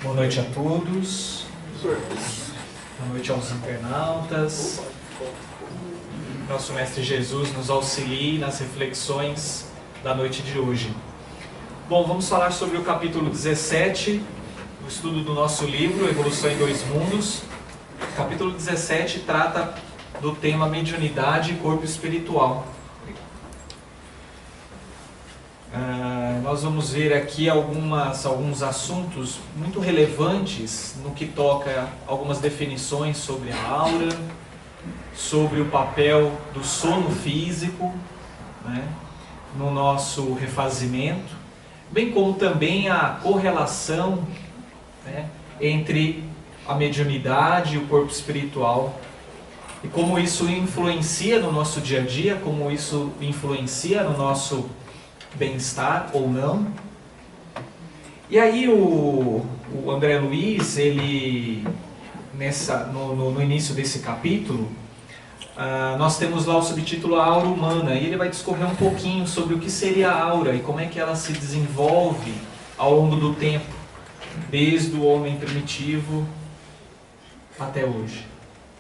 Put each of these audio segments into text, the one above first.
Boa noite a todos. Boa noite aos internautas. Nosso Mestre Jesus nos auxilie nas reflexões da noite de hoje. Bom, vamos falar sobre o capítulo 17, o estudo do nosso livro, Evolução em Dois Mundos. O capítulo 17 trata do tema mediunidade e corpo espiritual. Nós vamos ver aqui alguns assuntos muito relevantes no que toca algumas definições sobre a aura, sobre o papel do sono físico, né, no nosso refazimento, bem como também a correlação, né, entre a mediunidade e o corpo espiritual e como isso influencia no nosso dia a dia, como isso influencia no nosso bem-estar ou não. E aí o André Luiz, ele no início desse capítulo, nós temos lá o subtítulo A Aura Humana, e ele vai discorrer um pouquinho sobre o que seria a aura e como é que ela se desenvolve ao longo do tempo, desde o homem primitivo até hoje,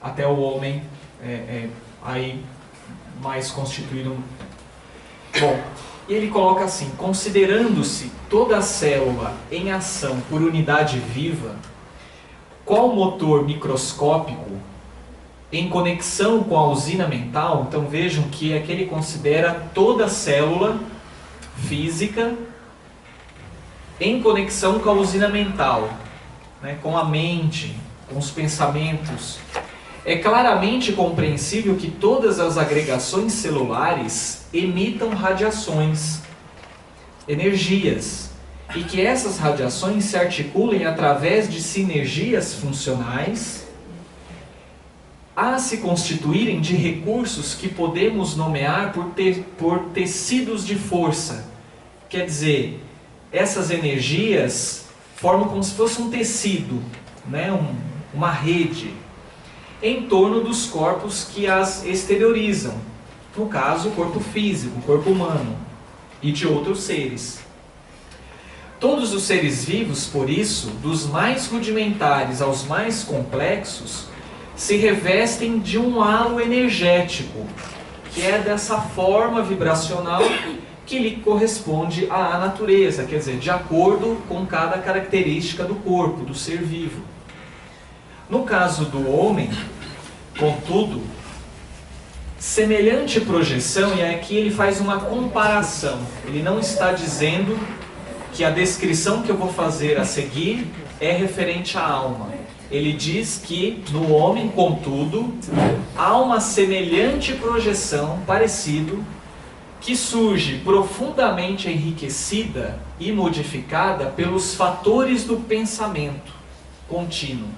até o homem aí mais constituído. Bom, e ele coloca assim: considerando-se toda a célula em ação por unidade viva, qual motor microscópico em conexão com a usina mental. Então vejam que aqui ele considera toda a célula física em conexão com a usina mental, né, com a mente, com os pensamentos. É claramente compreensível que todas as agregações celulares emitam radiações, energias, e que essas radiações se articulem através de sinergias funcionais a se constituírem de recursos que podemos nomear por tecidos de força. Quer dizer, essas energias formam como se fosse um tecido, né, uma rede, em torno dos corpos que as exteriorizam, no caso o corpo físico, o corpo humano e de outros seres. Todos os seres vivos, por isso, dos mais rudimentares aos mais complexos, se revestem de um halo energético, que é dessa forma vibracional que lhe corresponde à natureza, quer dizer, de acordo com cada característica do corpo, do ser vivo. No caso do homem, contudo, semelhante projeção, e aqui ele faz uma comparação, ele não está dizendo que a descrição que eu vou fazer a seguir é referente à alma. Ele diz que no homem, contudo, há uma semelhante projeção, parecido, que surge profundamente enriquecida e modificada pelos fatores do pensamento contínuo.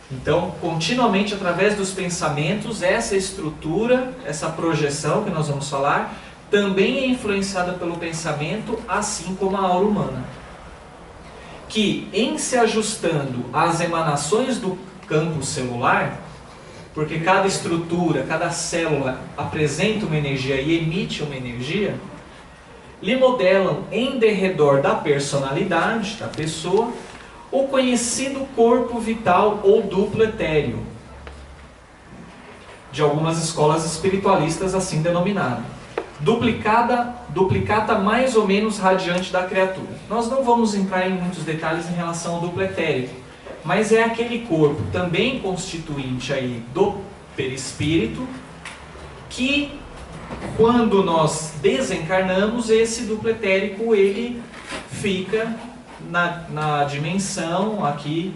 Então, continuamente, através dos pensamentos, essa estrutura, essa projeção que nós vamos falar, também é influenciada pelo pensamento, assim como a aura humana, que, em se ajustando às emanações do campo celular, porque cada estrutura, cada célula apresenta uma energia e emite uma energia, lhe modelam em derredor da personalidade, da pessoa, o conhecido corpo vital ou duplo etéreo, de algumas escolas espiritualistas assim denominado, duplicata mais ou menos radiante da criatura. Nós não vamos entrar em muitos detalhes em relação ao duplo etérico, mas é aquele corpo também constituinte aí do perispírito, que quando nós desencarnamos, esse duplo etérico ele fica na dimensão aqui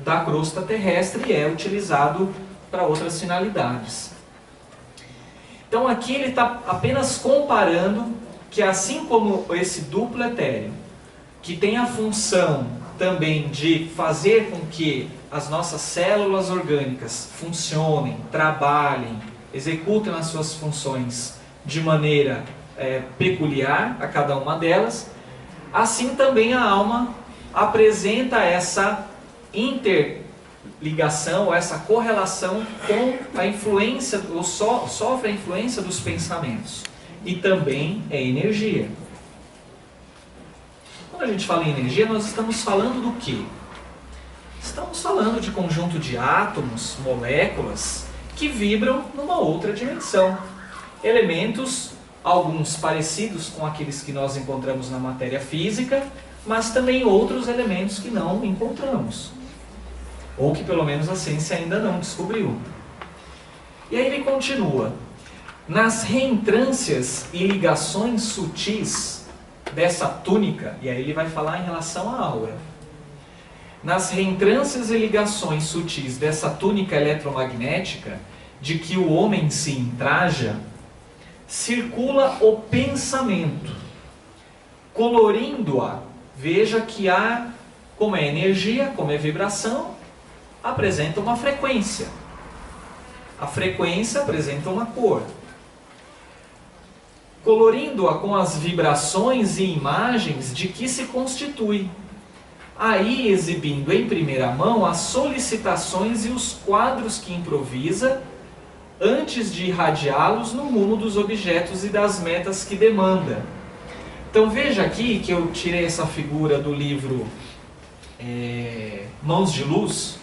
da crosta terrestre e é utilizado para outras finalidades. Então aqui ele está apenas comparando que, assim como esse duplo etéreo, que tem a função também de fazer com que as nossas células orgânicas funcionem, trabalhem, executem as suas funções de maneira peculiar a cada uma delas, assim também a alma apresenta essa interligação, essa correlação com a influência, ou sofre a influência dos pensamentos. E também é energia. Quando a gente fala em energia, nós estamos falando do quê? Estamos falando de conjunto de átomos, moléculas, que vibram numa outra dimensão. Elementos, alguns parecidos com aqueles que nós encontramos na matéria física, mas também outros elementos que não encontramos. Ou que pelo menos a ciência ainda não descobriu. E aí ele continua. Nas reentrâncias e ligações sutis dessa túnica, e aí ele vai falar em relação à aura. Nas reentrâncias e ligações sutis dessa túnica eletromagnética, de que o homem se entraja, circula o pensamento, colorindo-a. Veja que há, como é energia, como é vibração, apresenta uma frequência. A frequência apresenta uma cor. Colorindo-a com as vibrações e imagens de que se constitui. Aí exibindo em primeira mão as solicitações e os quadros que improvisa, antes de irradiá-los no rumo dos objetos e das metas que demanda. Então veja aqui que eu tirei essa figura do livro Mãos de Luz,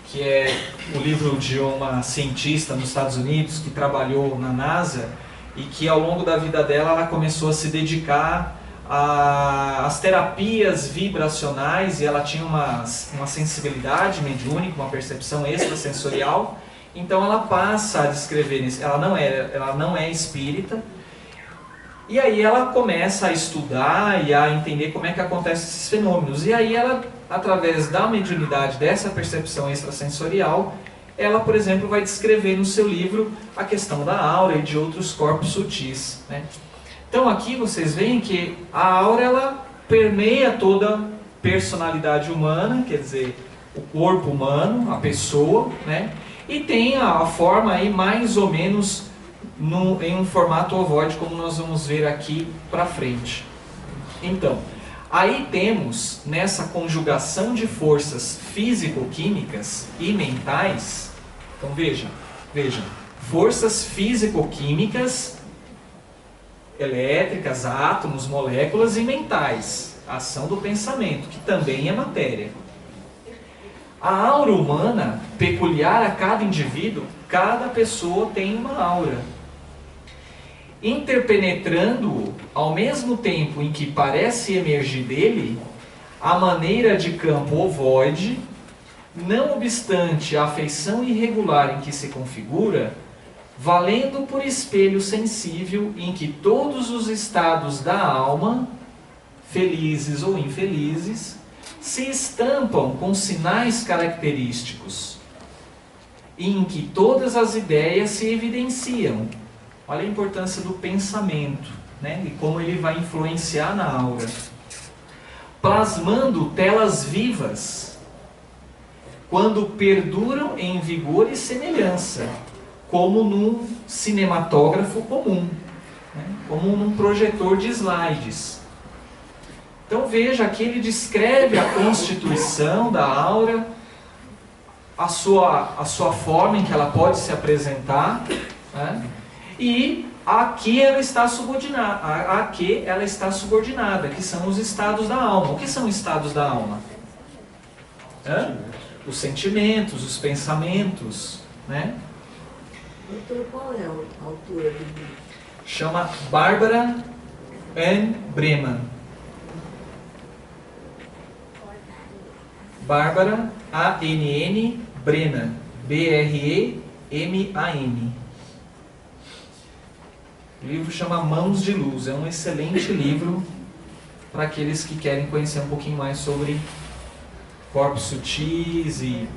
que é o livro de uma cientista nos Estados Unidos que trabalhou na NASA e que ao longo da vida dela ela começou a se dedicar às terapias vibracionais, e ela tinha uma sensibilidade mediúnica, uma percepção extrasensorial. Então ela passa a descrever isso. Ela não é espírita. E aí ela começa a estudar e a entender como é que acontecem esses fenômenos. E aí ela, através da mediunidade, dessa percepção extrasensorial, ela, por exemplo, vai descrever no seu livro a questão da aura e de outros corpos sutis, né? Então aqui vocês veem que a aura ela permeia toda a personalidade humana, quer dizer, o corpo humano, a pessoa, né? E tem a forma aí mais ou menos em um formato ovoide, como nós vamos ver aqui para frente. Então, aí temos nessa conjugação de forças físico-químicas e mentais. Então vejam, forças físico-químicas, elétricas, átomos, moléculas e mentais, a ação do pensamento, que também é matéria. A aura humana, peculiar a cada indivíduo, cada pessoa tem uma aura. Interpenetrando-o, ao mesmo tempo em que parece emergir dele, a maneira de campo ovoide, não obstante a feição irregular em que se configura, valendo por espelho sensível em que todos os estados da alma, felizes ou infelizes, se estampam com sinais característicos, e em que todas as ideias se evidenciam. Olha a importância do pensamento, né? E como ele vai influenciar na aura. Plasmando telas vivas, quando perduram em vigor e semelhança, como num cinematógrafo comum, né? Como num projetor de slides. Então veja que ele descreve a constituição da aura, a sua forma em que ela pode se apresentar, né? E a que ela está subordinada, que são os estados da alma. O que são estados da alma? Os sentimentos, os pensamentos, né? Doutor, qual é a autora do livro? Chama Barbara Ann Breman. Barbara A-N-N Breman, B-R-E-M-A-N. O livro chama Mãos de Luz. É um excelente livro para aqueles que querem conhecer um pouquinho mais sobre corpos sutis e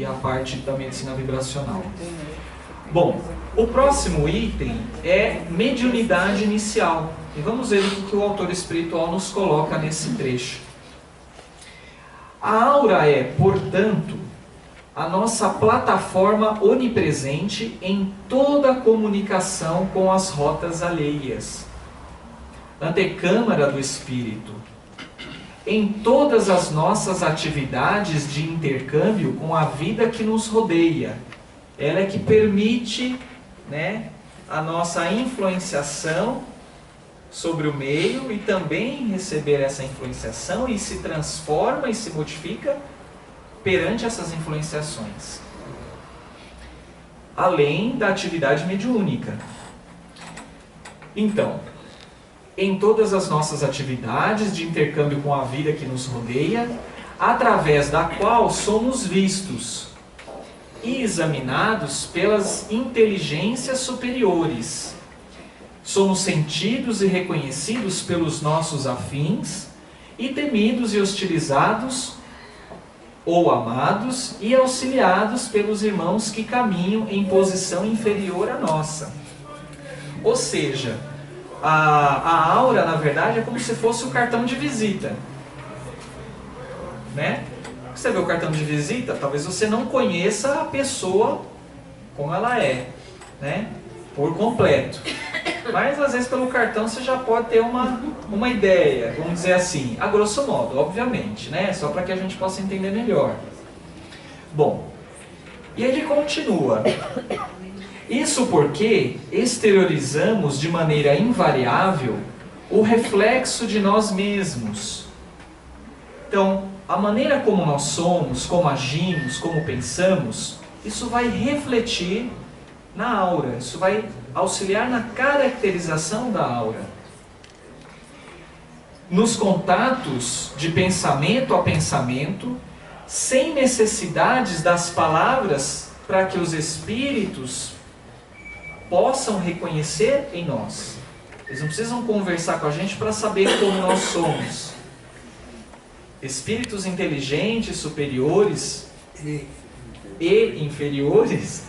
a parte da medicina vibracional. Bom, o próximo item é mediunidade inicial. E vamos ver o que o autor espiritual nos coloca nesse trecho. A aura é, portanto, a nossa plataforma onipresente em toda a comunicação com as rotas alheias, antecâmara do espírito, em todas as nossas atividades de intercâmbio com a vida que nos rodeia. Ela é que permite, né, a nossa influenciação sobre o meio e também receber essa influenciação, e se transforma e se modifica perante essas influenciações. Além da atividade mediúnica. Então, em todas as nossas atividades de intercâmbio com a vida que nos rodeia, através da qual somos vistos e examinados pelas inteligências superiores. Somos sentidos e reconhecidos pelos nossos afins e temidos e hostilizados ou amados e auxiliados pelos irmãos que caminham em posição inferior à nossa. Ou seja, a aura, na verdade, é como se fosse o cartão de visita. Né? Você vê o cartão de visita, talvez você não conheça a pessoa como ela é, né? Por completo. Mas às vezes pelo cartão você já pode ter uma ideia, vamos dizer assim, a grosso modo, obviamente, né? Só para que a gente possa entender melhor. Bom, e ele continua. Isso porque exteriorizamos de maneira invariável o reflexo de nós mesmos. Então, a maneira como nós somos, como agimos, como pensamos, isso vai refletir na aura, isso vai auxiliar na caracterização da aura. Nos contatos de pensamento a pensamento, sem necessidades das palavras para que os espíritos possam reconhecer em nós. Eles não precisam conversar com a gente para saber como nós somos. Espíritos inteligentes, superiores e inferiores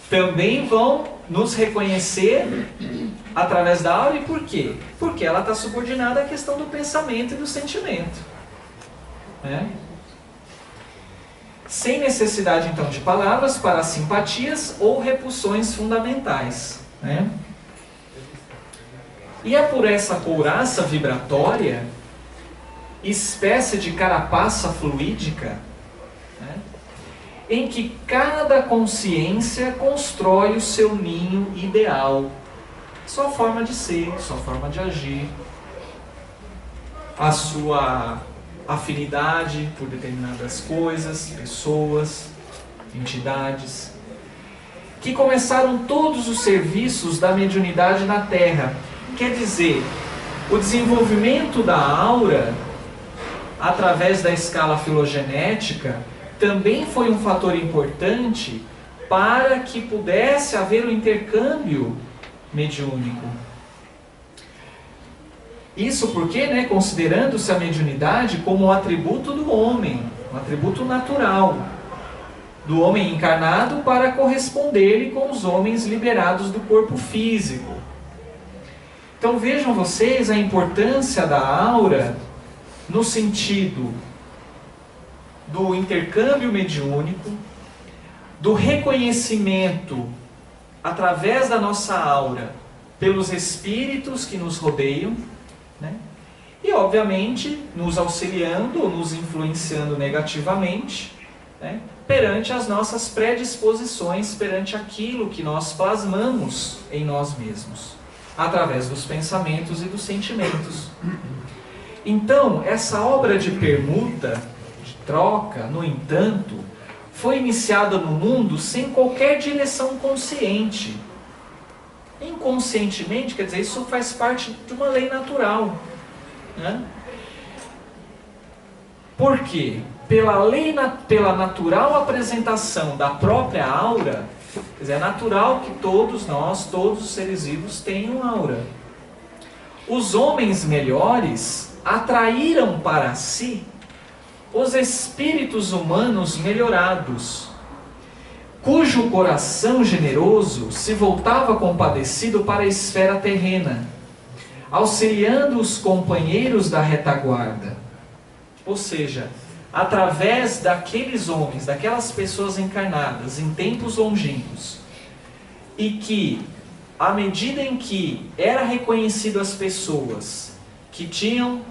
também vão nos reconhecer através da aura. E por quê? Porque ela está subordinada à questão do pensamento e do sentimento. Né? Sem necessidade, então, de palavras para simpatias ou repulsões fundamentais. Né? E é por essa couraça vibratória, espécie de carapaça fluídica, né, em que cada consciência constrói o seu ninho ideal, sua forma de ser, sua forma de agir, a sua afinidade por determinadas coisas, pessoas, entidades, que começaram todos os serviços da mediunidade na Terra. Quer dizer, o desenvolvimento da aura através da escala filogenética também foi um fator importante para que pudesse haver o intercâmbio mediúnico. Isso porque, né, considerando-se a mediunidade como um atributo do homem, um atributo natural, do homem encarnado para corresponder-lhe com os homens liberados do corpo físico. Então vejam vocês a importância da aura no sentido do intercâmbio mediúnico, do reconhecimento através da nossa aura pelos espíritos que nos rodeiam, né? E obviamente nos auxiliando ou nos influenciando negativamente, né, perante as nossas predisposições, perante aquilo que nós plasmamos em nós mesmos, através dos pensamentos e dos sentimentos. Então, essa obra de permuta, de troca, no entanto, foi iniciada no mundo sem qualquer direção consciente. Inconscientemente, quer dizer, isso faz parte de uma lei natural. Né? Por quê? Pela natural apresentação da própria aura, quer dizer, é natural que todos nós, todos os seres vivos tenham aura. Os homens melhores atraíram para si os espíritos humanos melhorados, cujo coração generoso se voltava compadecido para a esfera terrena, auxiliando os companheiros da retaguarda. Ou seja, através daqueles homens, daquelas pessoas encarnadas em tempos longínquos, e que, à medida em que era reconhecido as pessoas que tinham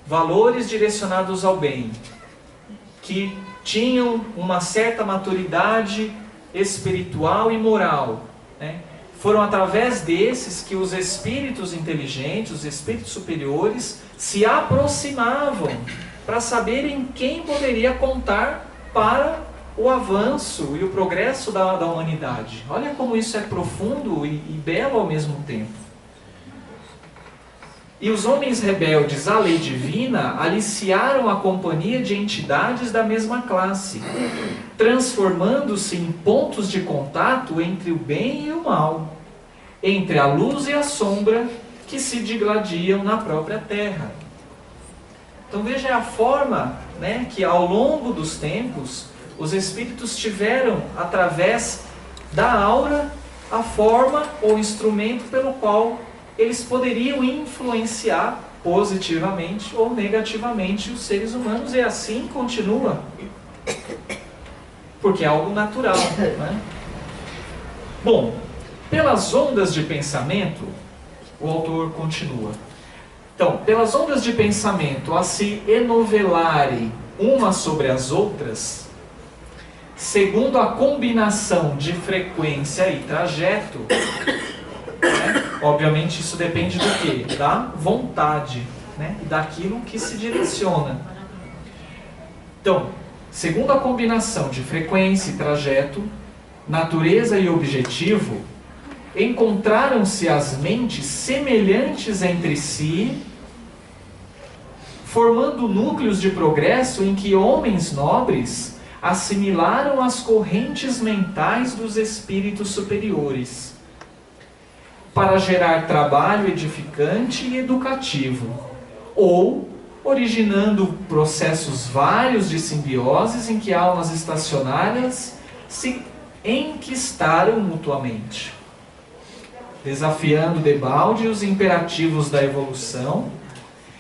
valores direcionados ao bem, que tinham uma certa maturidade espiritual e moral, né? Foram através desses que os espíritos inteligentes, os espíritos superiores, se aproximavam para saberem quem poderia contar para o avanço e o progresso da humanidade. Olha como isso é profundo e belo ao mesmo tempo. E os homens rebeldes à lei divina aliciaram a companhia de entidades da mesma classe, transformando-se em pontos de contato entre o bem e o mal, entre a luz e a sombra que se digladiam na própria terra. Então veja a forma, né, que ao longo dos tempos os espíritos tiveram, através da aura, a forma ou instrumento pelo qual eles poderiam influenciar positivamente ou negativamente os seres humanos, e assim continua, porque é algo natural, né? Bom, pelas ondas de pensamento, o autor continua. Então, pelas ondas de pensamento a se enovelarem umas sobre as outras, segundo a combinação de frequência e trajeto, né? Obviamente isso depende do quê? Da vontade, né? E daquilo que se direciona. Então, segundo a combinação de frequência e trajeto, natureza e objetivo, encontraram-se as mentes semelhantes entre si, formando núcleos de progresso em que homens nobres assimilaram as correntes mentais dos espíritos superiores, para gerar trabalho edificante e educativo, ou originando processos vários de simbioses em que almas estacionárias se enquistaram mutuamente, desafiando debalde os imperativos da evolução,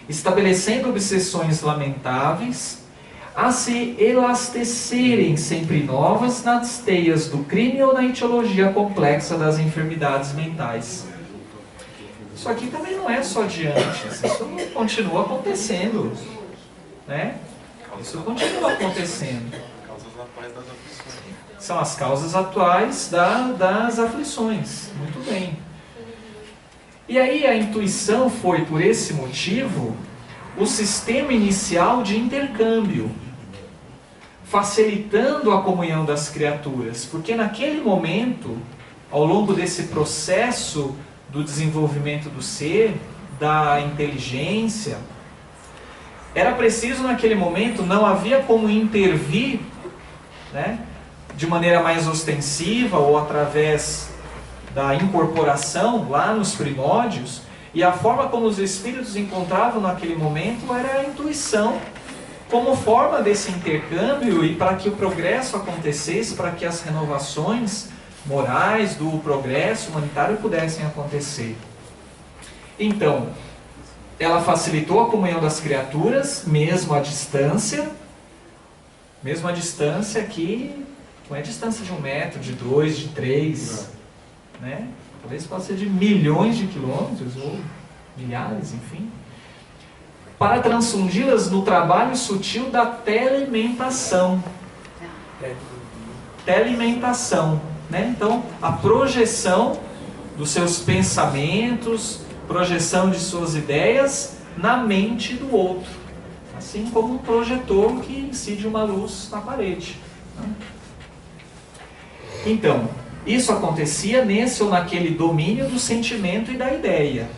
estabelecendo obsessões lamentáveis, a se elastecerem sempre novas nas teias do crime ou na etiologia complexa das enfermidades mentais. Isso aqui também não é só de antes, isso continua acontecendo, né? Isso continua acontecendo. São as causas atuais das aflições. Muito bem. E aí a intuição foi, por esse motivo, o sistema inicial de intercâmbio, facilitando a comunhão das criaturas, porque naquele momento, ao longo desse processo do desenvolvimento do ser, da inteligência, era preciso naquele momento, não havia como intervir, né, de maneira mais ostensiva ou através da incorporação lá nos primórdios, e a forma como os espíritos encontravam naquele momento era a intuição, como forma desse intercâmbio e para que o progresso acontecesse, para que as renovações morais do progresso humanitário pudessem acontecer. Então, ela facilitou a comunhão das criaturas, mesmo à distância que não é distância de 1 metro, de 2, de 3, né? Talvez possa ser de milhões de quilômetros, ou milhares, enfim, para transfundi-las no trabalho sutil da telementação. Telementação, né? Então, a projeção dos seus pensamentos, projeção de suas ideias na mente do outro. Assim como um projetor que incide uma luz na parede, né? Então, isso acontecia nesse ou naquele domínio do sentimento e da ideia,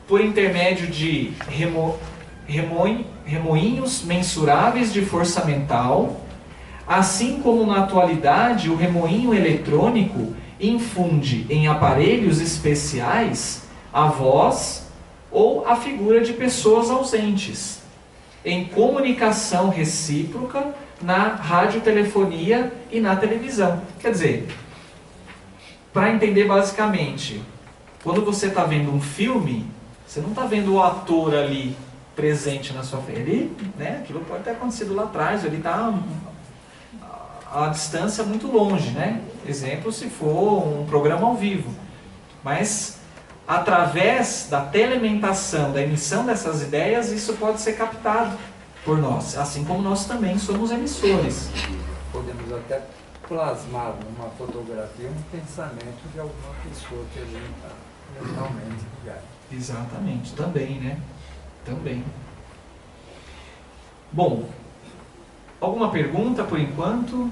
por intermédio de remoinhos mensuráveis de força mental, assim como na atualidade o remoinho eletrônico infunde em aparelhos especiais a voz ou a figura de pessoas ausentes, em comunicação recíproca na radiotelefonia e na televisão. Quer dizer, para entender basicamente, quando você está vendo um filme, você não está vendo o ator ali presente na sua frente. Ele, né, aquilo pode ter acontecido lá atrás, ele está a distância muito longe, né? Exemplo, se for um programa ao vivo. Mas, através da telementação, da emissão dessas ideias, isso pode ser captado por nós, assim como nós também somos emissores. Podemos até plasmar numa fotografia um pensamento de alguma pessoa que a gente está mentalmente ligado. Exatamente, também, né? Também. Bom, Alguma pergunta por enquanto?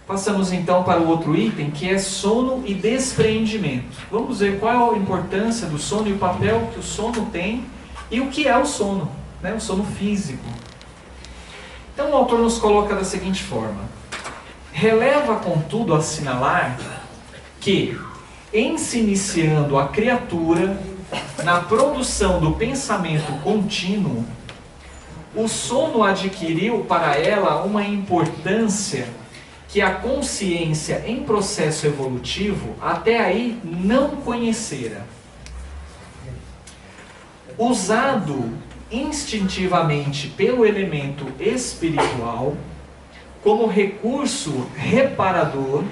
Passamos então para o outro item, que é sono e despreendimento. Vamos ver qual é a importância do sono e o papel que o sono tem e o que é o sono, né? O sono físico. Então o autor nos coloca da seguinte forma: releva, contudo, assinalar que, em se iniciando a criatura na produção do pensamento contínuo, o sono adquiriu para ela uma importância que a consciência em processo evolutivo até aí não conhecera. Usado instintivamente pelo elemento espiritual como recurso reparador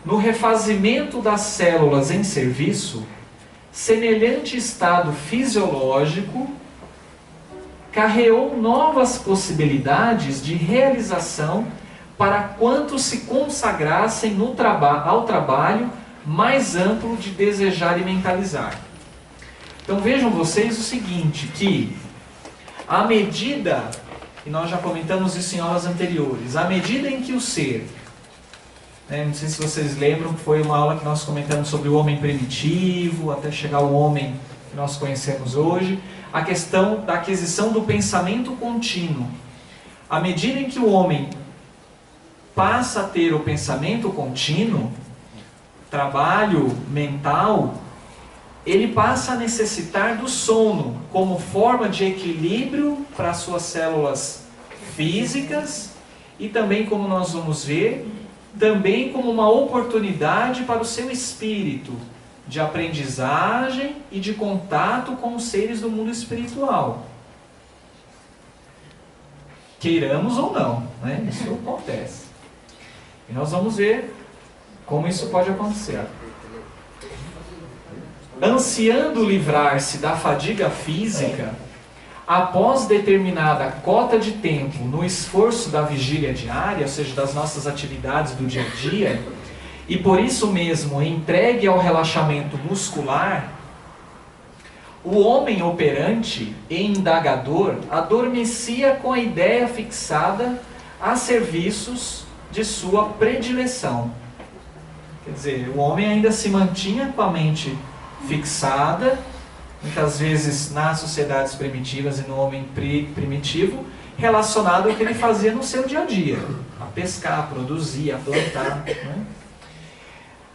no refazimento das células em serviço, semelhante estado fisiológico carreou novas possibilidades de realização para quantos se consagrassem ao trabalho mais amplo de desejar e mentalizar. Então vejam vocês o seguinte, que à medida, e nós já comentamos isso em aulas anteriores, à medida em que o ser, não sei se vocês lembram, foi uma aula que nós comentamos sobre o homem primitivo, até chegar ao homem que nós conhecemos hoje, a questão da aquisição do pensamento contínuo. À medida em que o homem passa a ter o pensamento contínuo, trabalho mental, ele passa a necessitar do sono como forma de equilíbrio para as suas células físicas e também, como nós vamos ver, também como uma oportunidade para o seu espírito de aprendizagem e de contato com os seres do mundo espiritual. Queiramos ou não, né? Isso acontece. E nós vamos ver como isso pode acontecer. Ansiando livrar-se da fadiga física, após determinada cota de tempo no esforço da vigília diária, ou seja, das nossas atividades do dia a dia, e por isso mesmo entregue ao relaxamento muscular, o homem operante e indagador adormecia com a ideia fixada a serviços de sua predileção. Quer dizer, o homem ainda se mantinha com a mente fixada, muitas vezes nas sociedades primitivas e no homem primitivo, relacionado ao que ele fazia no seu dia a dia, a pescar, a produzir, a plantar, né?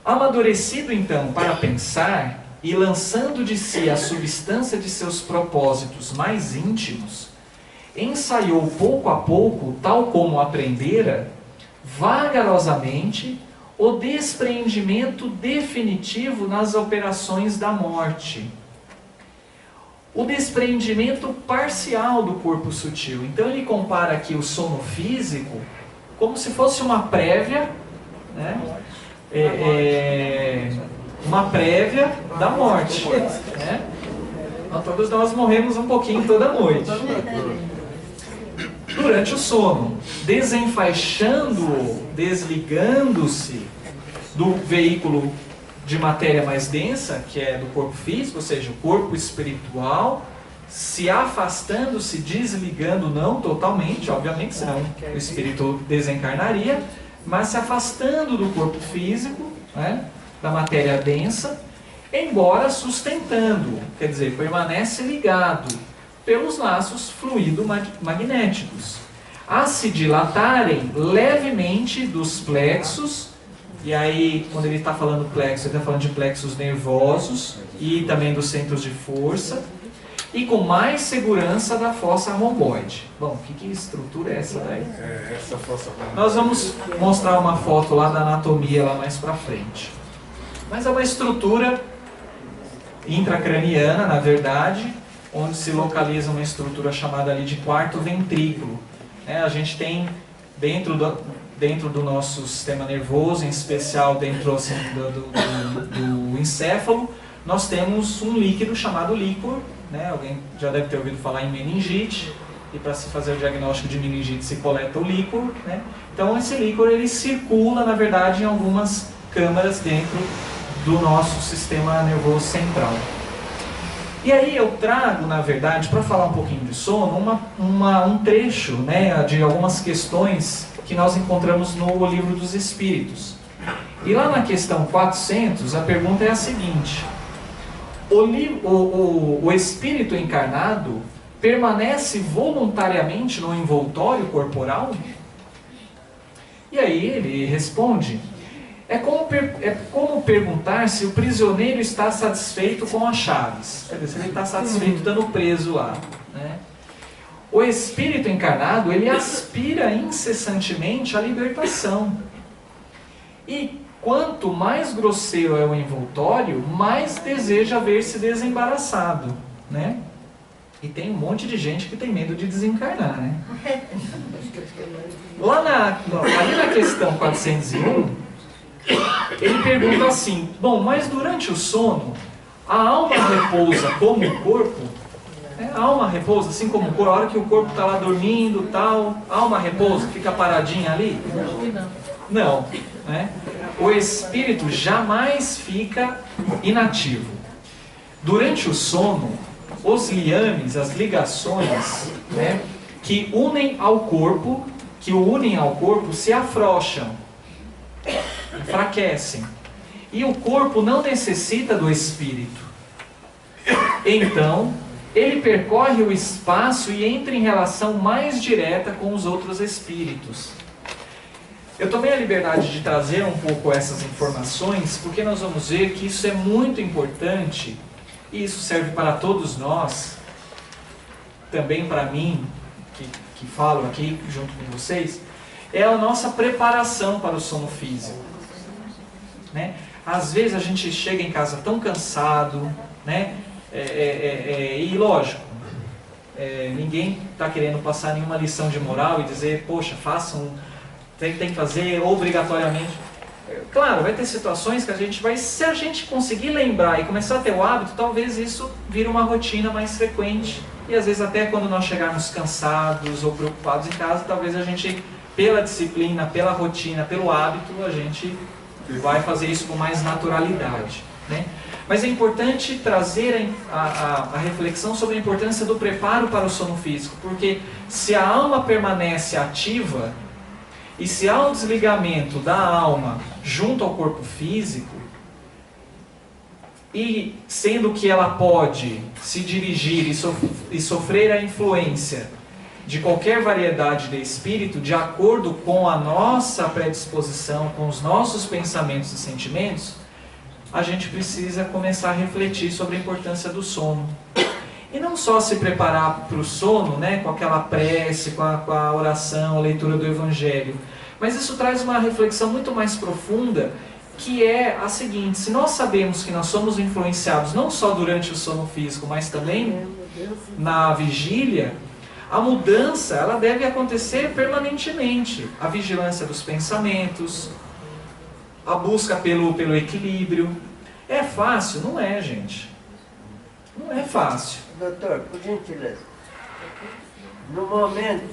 Amadurecido então para pensar e lançando de si a substância de seus propósitos mais íntimos, ensaiou pouco a pouco, tal como aprendera, vagarosamente, o despreendimento definitivo nas operações da morte. O despreendimento parcial do corpo sutil. Então ele compara aqui o sono físico como se fosse uma prévia, né? Uma prévia da morte, né? Todos nós morremos um pouquinho toda noite. Durante o sono, desenfaixando-o, desligando-se do veículo de matéria mais densa, que é do corpo físico, ou seja, o corpo espiritual, se afastando, se desligando, não totalmente, obviamente, senão o espírito desencarnaria, mas se afastando do corpo físico, né, da matéria densa, embora sustentando, quer dizer, permanece ligado pelos laços fluido-magnéticos, a se dilatarem levemente dos plexos, e aí, quando ele está falando plexo, ele está falando de plexos nervosos e também dos centros de força, e com mais segurança da fossa romboide. Bom, que estrutura é essa daí? Essa fossa romboide. Nós vamos mostrar uma foto lá da anatomia lá mais para frente. Mas é uma estrutura intracraniana, na verdade, onde se localiza uma estrutura chamada ali de quarto ventrículo. A gente tem dentro do nosso sistema nervoso, em especial dentro assim, do encéfalo, nós temos um líquido chamado líquor, né? Alguém já deve ter ouvido falar em meningite, e para se fazer o diagnóstico de meningite se coleta o líquor, né? Então esse líquor ele circula, na verdade, em algumas câmaras dentro do nosso sistema nervoso central. E aí eu trago, na verdade, para falar um pouquinho de sono, um trecho, né, de algumas questões que nós encontramos no Livro dos Espíritos. E lá na questão 400, a pergunta é a seguinte: o espírito encarnado permanece voluntariamente no envoltório corporal? E aí ele responde: é como perguntar se o prisioneiro está satisfeito com as chaves. Quer dizer, se ele está satisfeito estando preso lá, né? O espírito encarnado, ele aspira incessantemente à libertação. E quanto mais grosseiro é o envoltório, mais deseja ver-se desembaraçado, né? E tem um monte de gente que tem medo de desencarnar, né? Ali na questão 401, ele pergunta assim: bom, mas durante o sono, a alma repousa como o corpo? A alma repousa assim como o corpo? A hora que o corpo está lá dormindo, tal, a alma repousa, fica paradinha ali? Não, né? O espírito jamais fica inativo. Durante o sono, os liames, as ligações, né, que o unem ao corpo, se afrouxam, enfraquecem. E o corpo não necessita do espírito. Então, ele percorre o espaço e entra em relação mais direta com os outros espíritos. Eu tomei a liberdade de trazer um pouco essas informações, porque nós vamos ver que isso é muito importante, e isso serve para todos nós, também para mim, que falo aqui junto com vocês, é a nossa preparação para o sono físico, né? Às vezes a gente chega em casa tão cansado, né? E lógico, ninguém está querendo passar nenhuma lição de moral e dizer, poxa, façam, tem que fazer obrigatoriamente. Claro, vai ter situações que a gente vai, se a gente conseguir lembrar e começar a ter o hábito, talvez isso vire uma rotina mais frequente. E às vezes até quando nós chegarmos cansados ou preocupados em casa, talvez a gente, pela disciplina, pela rotina, pelo hábito, a gente vai fazer isso com mais naturalidade, né? Mas é importante trazer a reflexão sobre a importância do preparo para o sono físico, porque se a alma permanece ativa, e se há um desligamento da alma junto ao corpo físico, e sendo que ela pode se dirigir e sofrer a influência de qualquer variedade de espírito, de acordo com a nossa predisposição, com os nossos pensamentos e sentimentos, a gente precisa começar a refletir sobre a importância do sono. E não só se preparar para o sono, né, com aquela prece, com a oração, a leitura do Evangelho, mas isso traz uma reflexão muito mais profunda, que é a seguinte: se nós sabemos que nós somos influenciados não só durante o sono físico, mas também na vigília, a mudança ela deve acontecer permanentemente. A vigilância dos pensamentos, a busca pelo equilíbrio. É fácil? Não é, gente. Não é fácil. Doutor, por gentileza, no momento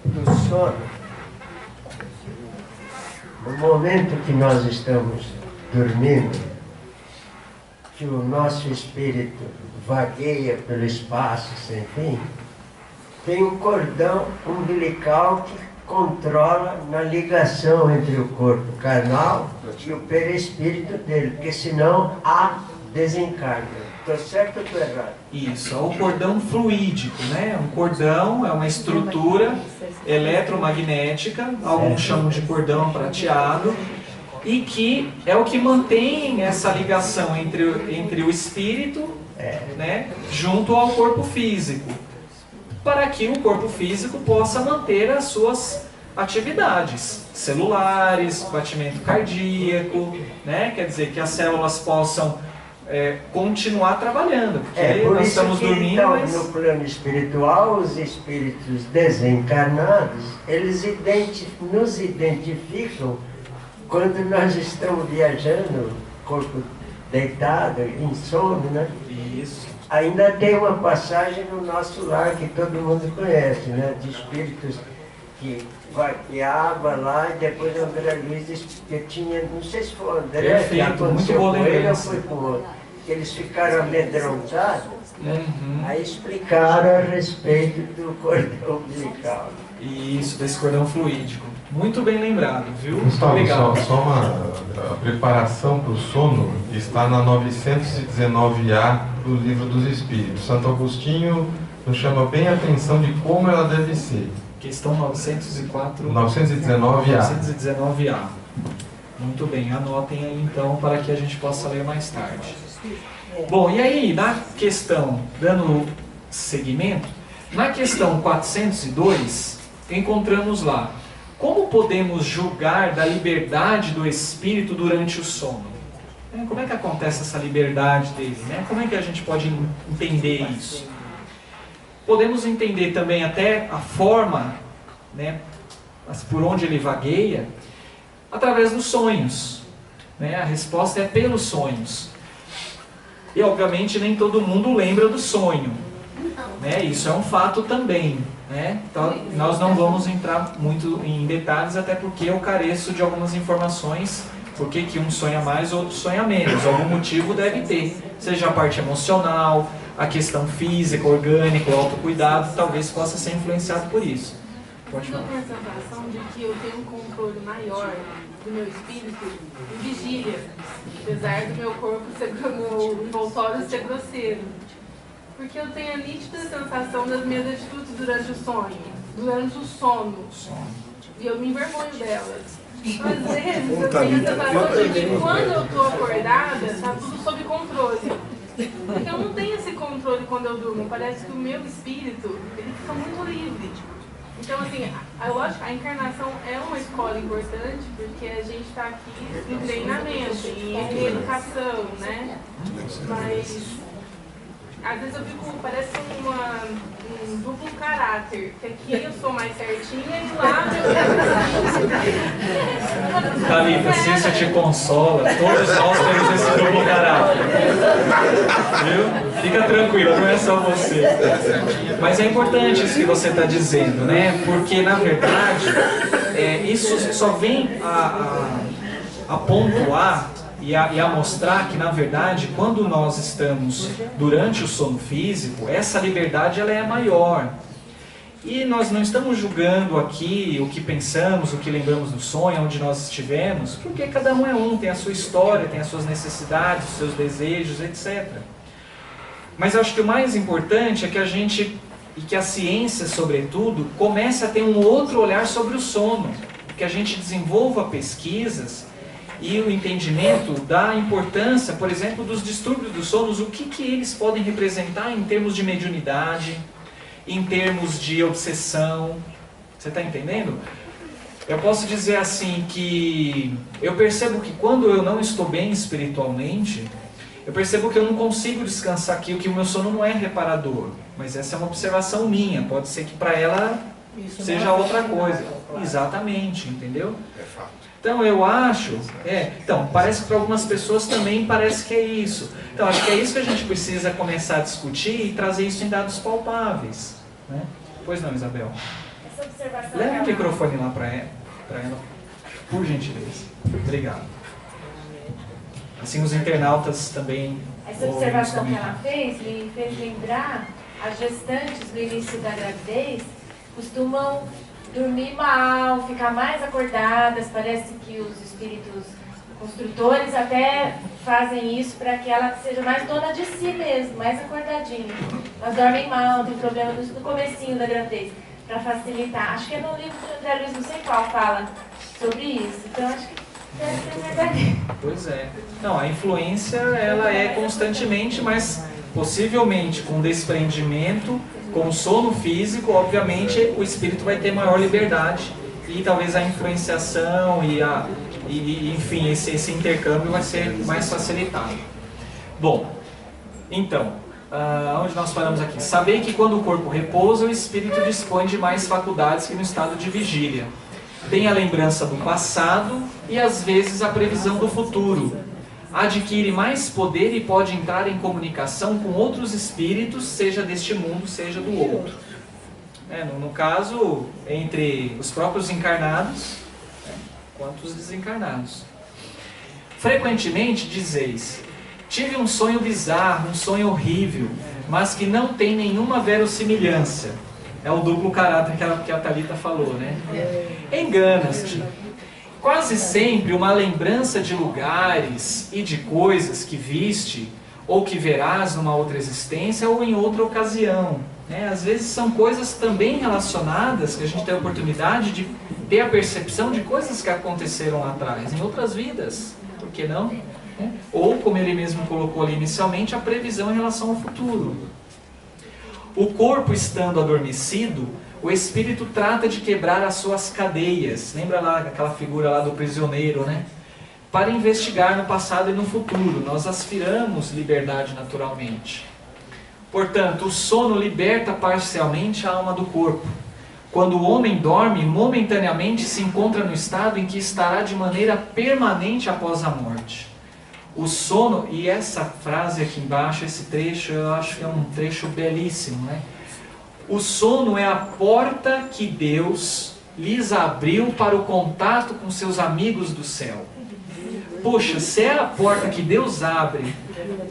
do sono, no momento que nós estamos dormindo, que o nosso espírito vagueia pelo espaço sem fim, tem um cordão umbilical que controla na ligação entre o corpo carnal e o perispírito dele, porque senão há desencargo. Estou certo ou estou errado? Isso, é o cordão fluídico, né? Um cordão é uma estrutura eletromagnética, alguns chamam de cordão prateado, e que é o que mantém essa ligação entre o espírito, né, junto ao corpo físico, para que o corpo físico possa manter as suas atividades celulares, batimento cardíaco, né? Quer dizer, que as células possam continuar trabalhando, porque por nós isso estamos que, dormindo, então, mas... no plano espiritual, os espíritos desencarnados, eles nos identificam quando nós estamos viajando, corpo deitado, em sono, né? Isso. Ainda tem uma passagem no nosso lar que todo mundo conhece, né? De espíritos que vaqueava lá e depois o André Luiz disse que tinha, não sei se foi o André, Perfeito, que aconteceu muito boa com ele ou lembrança. foi com outro, que eles ficaram amedrontados Aí explicar. Cara a respeito do cordão umbilical. Isso, desse cordão fluídico. Muito bem lembrado, viu? Gustavo, Legal. só a preparação para o sono está na 919A do Livro dos Espíritos. Santo Agostinho nos chama bem a atenção de como ela deve ser. Questão 904. 919A. 919A. Muito bem, anotem aí então para que a gente possa ler mais tarde. Bom, e aí, na questão, dando seguimento, na questão 402, encontramos lá: como podemos julgar da liberdade do espírito durante o sono? Como é que acontece essa liberdade dele? Né? Como é que a gente pode entender isso? Podemos entender também até a forma, né, por onde ele vagueia, através dos sonhos. Né? A resposta é pelos sonhos. E obviamente nem todo mundo lembra do sonho. Né? Isso é um fato também. Né? Então, nós não vamos entrar muito em detalhes, até porque eu careço de algumas informações. Por que um sonha mais, outro sonha menos? Algum motivo deve ter. Seja a parte emocional, a questão física, orgânica, o autocuidado, talvez possa ser influenciado por isso. Pode falar. Eu tenho a sensação de que eu tenho um controle maior do meu espírito em vigília, apesar do meu corpo ser, meu envoltório ser grosseiro. Porque eu tenho a nítida sensação das minhas atitudes durante o sonho, durante o sono. E eu me envergonho delas. Às vezes eu tenho a sensação de que quando eu estou acordada, está tudo sob controle. Porque eu não tenho esse controle quando eu durmo. Parece que o meu espírito, ele fica muito livre. Então, assim, eu acho que a encarnação é uma escola importante porque a gente está aqui em treinamento, em educação, né? Mas, às vezes eu fico, parece um duplo caráter, que aqui eu sou mais certinha e lá eu... Thalita, se isso te consola, todos nós temos esse duplo caráter. Viu? Fica tranquilo, não é só você. Mas é importante isso que você está dizendo, né? Porque, na verdade, isso só vem a pontuar e a mostrar que, na verdade, quando nós estamos durante o sono físico, essa liberdade ela é maior. E nós não estamos julgando aqui o que pensamos, o que lembramos do sonho, onde nós estivemos, porque cada um é um, tem a sua história, tem as suas necessidades, os seus desejos, etc. Mas eu acho que o mais importante é que a gente, e que a ciência, sobretudo, comece a ter um outro olhar sobre o sono, que a gente desenvolva pesquisas e o entendimento da importância, por exemplo, dos distúrbios do sono, o que eles podem representar em termos de mediunidade, em termos de obsessão. Você está entendendo? Eu posso dizer assim que eu percebo que quando eu não estou bem espiritualmente, eu percebo que eu não consigo descansar aqui, que o meu sono não é reparador. Mas essa é uma observação minha, pode ser que para ela seja outra coisa. Exatamente, entendeu? Então eu acho, então parece que para algumas pessoas também parece que é isso. Então acho que é isso que a gente precisa começar a discutir e trazer isso em dados palpáveis. Né? Pois não, Isabel? Essa observação Leve o microfone lá para ela, por gentileza. Obrigado. Assim os internautas também. Essa observação que ela fez me fez lembrar, as gestantes no início da gravidez costumam dormir mal, ficar mais acordadas, parece que os espíritos construtores até fazem isso para que ela seja mais dona de si mesmo, mais acordadinha. Elas dormem mal, tem problema no comecinho da gravidez, para facilitar. Acho que é no livro do André Luiz, não sei qual, fala sobre isso. Então acho que deve ser verdadeiro. Pois é. Não, a influência ela é constantemente, mas possivelmente com desprendimento, com sono físico, obviamente o espírito vai ter maior liberdade e talvez a influenciação enfim, esse intercâmbio vai ser mais facilitado. Bom, então, onde nós paramos aqui? Saber que quando o corpo repousa, o espírito dispõe de mais faculdades que no estado de vigília. Tem a lembrança do passado e às vezes a previsão do futuro. Adquire mais poder e pode entrar em comunicação com outros espíritos, seja deste mundo, seja do outro. No caso, entre os próprios encarnados, quanto os desencarnados. Frequentemente dizeis: tive um sonho bizarro, um sonho horrível. mas que não tem nenhuma verossimilhança. É o duplo caráter que a Thalita falou, né? Engana-te. Quase sempre uma lembrança de lugares e de coisas que viste ou que verás numa outra existência ou em outra ocasião. Né? Às vezes são coisas também relacionadas, que a gente tem a oportunidade de ter a percepção de coisas que aconteceram lá atrás, em outras vidas. Por que não? Ou, como ele mesmo colocou ali inicialmente, a previsão em relação ao futuro. O corpo estando adormecido, o espírito trata de quebrar as suas cadeias. Lembra lá aquela figura lá do prisioneiro, né? Para investigar no passado e no futuro. Nós aspiramos liberdade naturalmente. Portanto, o sono liberta parcialmente a alma do corpo. Quando o homem dorme, momentaneamente se encontra no estado em que estará de maneira permanente após a morte. O sono, e essa frase aqui embaixo, esse trecho, eu acho que é um trecho belíssimo, né? O sono é a porta que Deus lhes abriu para o contato com seus amigos do céu. Poxa, se é a porta que Deus abre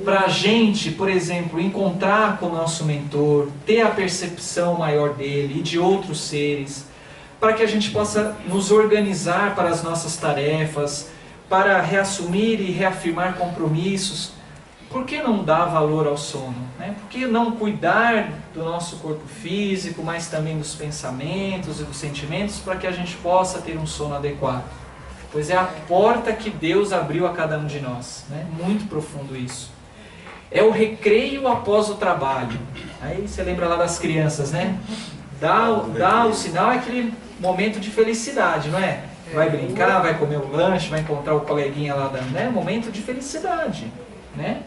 para a gente, por exemplo, encontrar com o nosso mentor, ter a percepção maior dele e de outros seres, para que a gente possa nos organizar para as nossas tarefas, para reassumir e reafirmar compromissos, por que não dar valor ao sono? Né? Por que não cuidar do nosso corpo físico, mas também dos pensamentos e dos sentimentos, para que a gente possa ter um sono adequado? Pois é a porta que Deus abriu a cada um de nós. Né? Muito profundo isso. É o recreio após o trabalho. Aí você lembra lá das crianças, né? Dá o sinal, é aquele momento de felicidade, não é? Vai brincar, vai comer o lanche, vai encontrar o coleguinha lá, né? Momento de felicidade, né?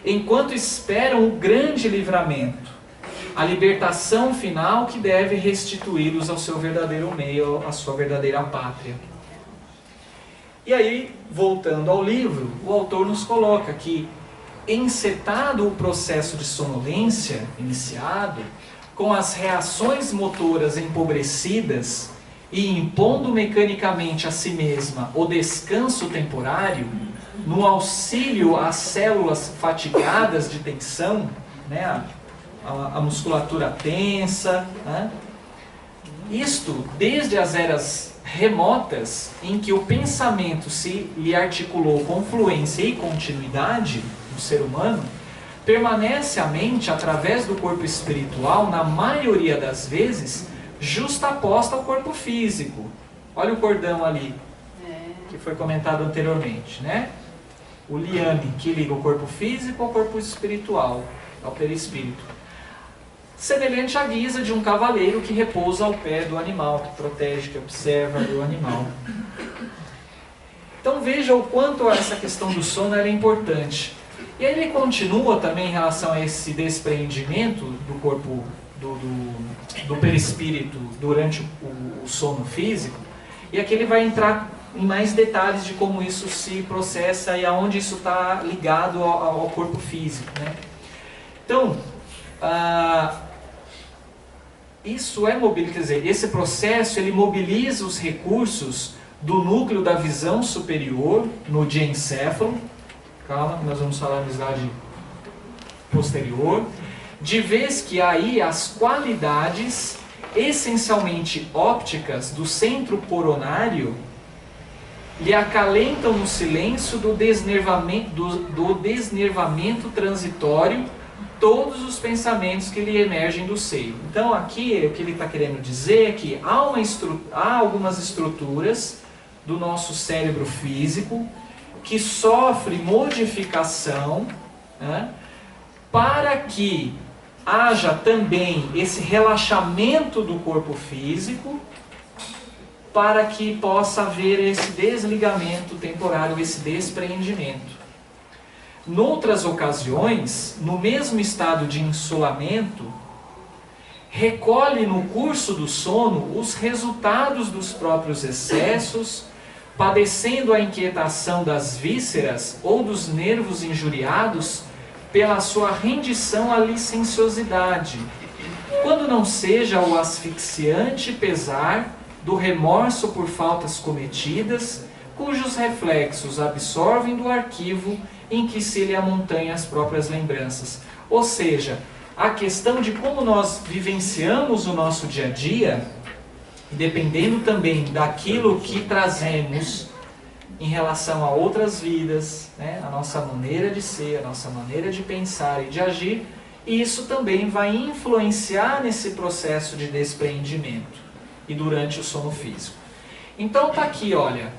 Enquanto esperam o grande livramento, a libertação final que deve restituí-los ao seu verdadeiro meio, à sua verdadeira pátria. E aí, voltando ao livro, o autor nos coloca que, encetado o processo de sonolência iniciado, com as reações motoras empobrecidas e impondo mecanicamente a si mesma o descanso temporário, no auxílio às células fatigadas de tensão, né, a musculatura tensa, né, isto desde as eras remotas em que o pensamento se lhe articulou com fluência e continuidade no ser humano, permanece a mente através do corpo espiritual, na maioria das vezes, justaposta ao corpo físico. Olha o cordão ali, que foi comentado anteriormente, né? O liame, que liga o corpo físico ao corpo espiritual, ao perispírito. Semelhante à guisa de um cavaleiro que repousa ao pé do animal, que protege, que observa o animal. Então veja o quanto essa questão do sono era importante. E aí ele continua também em relação a esse despreendimento do corpo, do perispírito durante o sono físico. E aqui ele vai entrar em mais detalhes de como isso se processa e aonde isso está ligado ao corpo físico, né? Então, isso é quer dizer, esse processo ele mobiliza os recursos do núcleo da visão superior no diencéfalo. Calma, nós vamos falar da slide posterior. De vez que aí as qualidades essencialmente ópticas do centro coronário lhe acalentam no silêncio do desnervamento transitório todos os pensamentos que lhe emergem do seio. Então aqui o que ele está querendo dizer é que há algumas estruturas do nosso cérebro físico que sofre modificação, né, para que haja também esse relaxamento do corpo físico, para que possa haver esse desligamento temporário, esse despreendimento. Noutras ocasiões, no mesmo estado de insolamento, recolhe no curso do sono os resultados dos próprios excessos, padecendo a inquietação das vísceras ou dos nervos injuriados pela sua rendição à licenciosidade, quando não seja o asfixiante pesar do remorso por faltas cometidas, cujos reflexos absorvem do arquivo em que se lhe amontanham as próprias lembranças. Ou seja, a questão de como nós vivenciamos o nosso dia a dia, dependendo também daquilo que trazemos em relação a outras vidas, né? A nossa maneira de ser, a nossa maneira de pensar e de agir, e isso também vai influenciar nesse processo de despreendimento e durante o sono físico. Então tá aqui, olha,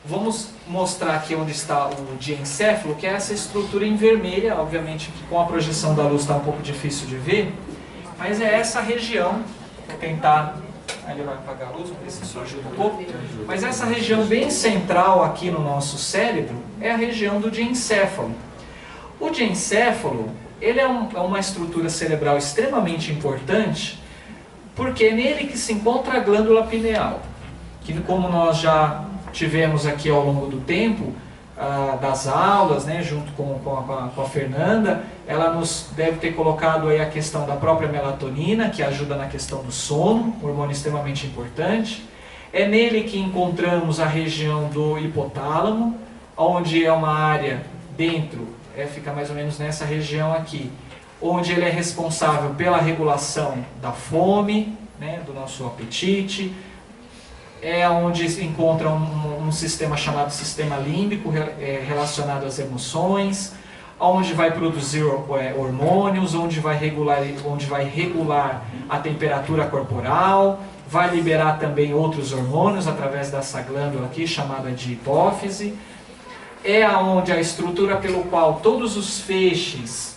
vamos mostrar aqui onde está o diencéfalo, que é essa estrutura em vermelha, obviamente que com a projeção da luz está um pouco difícil de ver, mas é essa região, vou tentar... Aí ele vai apagar a luz, vamos ver se isso ajuda um pouco. Mas essa região bem central aqui no nosso cérebro é a região do diencéfalo. O diencéfalo, ele é uma estrutura cerebral extremamente importante, porque é nele que se encontra a glândula pineal, que como nós já tivemos aqui ao longo do tempo, das aulas, né, junto com a Fernanda, ela nos deve ter colocado aí a questão da própria melatonina, que ajuda na questão do sono, hormônio extremamente importante. É nele que encontramos a região do hipotálamo, onde é uma área dentro, fica mais ou menos nessa região aqui, onde ele é responsável pela regulação da fome, né, do nosso apetite. É onde se encontra um sistema chamado sistema límbico, relacionado às emoções, onde vai produzir hormônios, onde vai regular a temperatura corporal, vai liberar também outros hormônios através dessa glândula aqui, chamada de hipófise. É onde a estrutura pelo qual todos os feixes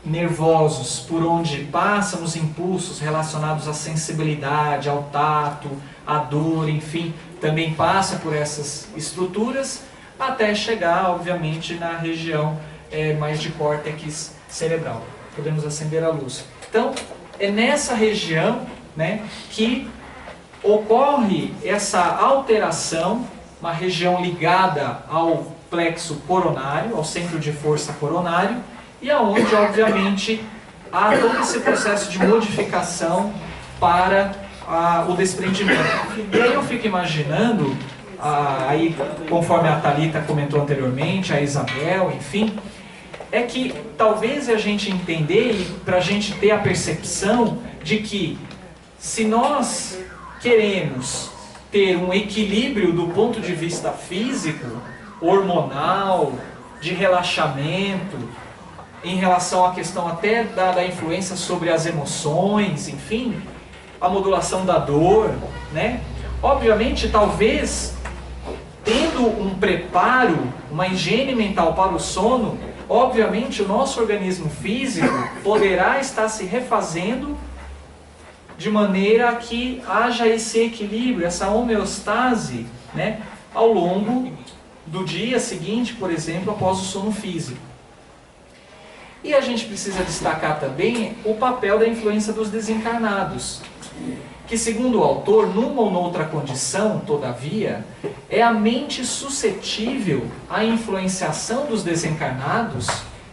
nervosos, por onde passam os impulsos relacionados à sensibilidade, ao tato, à dor, enfim, também passa por essas estruturas, até chegar, obviamente, na região mais de córtex cerebral. Podemos acender a luz. Então, é nessa região, né, que ocorre essa alteração, uma região ligada ao plexo coronário, ao centro de força coronário, e aonde, obviamente, há todo esse processo de modificação para o desprendimento. E aí eu fico imaginando, aí conforme a Thalita comentou anteriormente, a Isabel, enfim, é que talvez a gente entender, para a gente ter a percepção de que se nós queremos ter um equilíbrio do ponto de vista físico, hormonal, de relaxamento, em relação à questão até da influência sobre as emoções, enfim, a modulação da dor, né? Obviamente, talvez, tendo um preparo, uma higiene mental para o sono, obviamente o nosso organismo físico poderá estar se refazendo de maneira que haja esse equilíbrio, essa homeostase, né, ao longo do dia seguinte, por exemplo, após o sono físico. E a gente precisa destacar também o papel da influência dos desencarnados, que, segundo o autor, numa ou noutra condição, todavia, é a mente suscetível à influenciação dos desencarnados